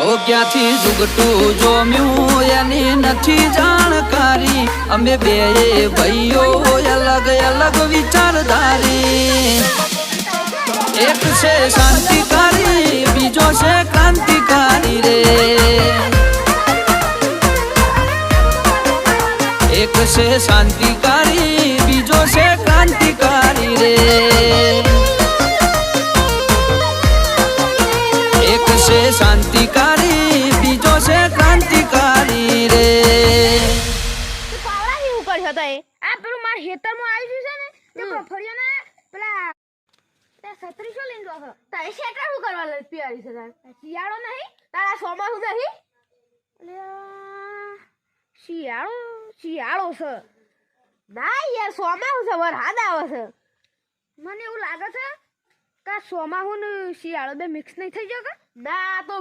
ઓ ક્યાંથી જુગટું જોમ્યું એની નથી જાણકારી અમે બે ભાઈઓ અલગ અલગ વિચારધારી એક છે શાંતિકારી બીજો છે ક્રાંતિકારી રે એક છે શાંતિકારી બીજો છે ક્રાંતિકારી રે એક છે શાંતિકારી બીજો છે ક્રાંતિકારી રે પાવડા કેવું કર્યો તો એ આ પેલું માર ખેતરમાં આવી છે ને તે ફરિયાના પેલા તે 3600 લઈને ગયો તો એ શેટર શું કરવા લે પીવારી છે તાર શિયાળો નહીં તારા સોમાસું નહીં એટલે શિયાળો છે ના યાર સોમાસું છે વરસાદ આવે છે મને એવું લાગે છે કે સોમાસું ને શિયાળો બે મિક્સ નહીં થઈ ગયો કે ના તો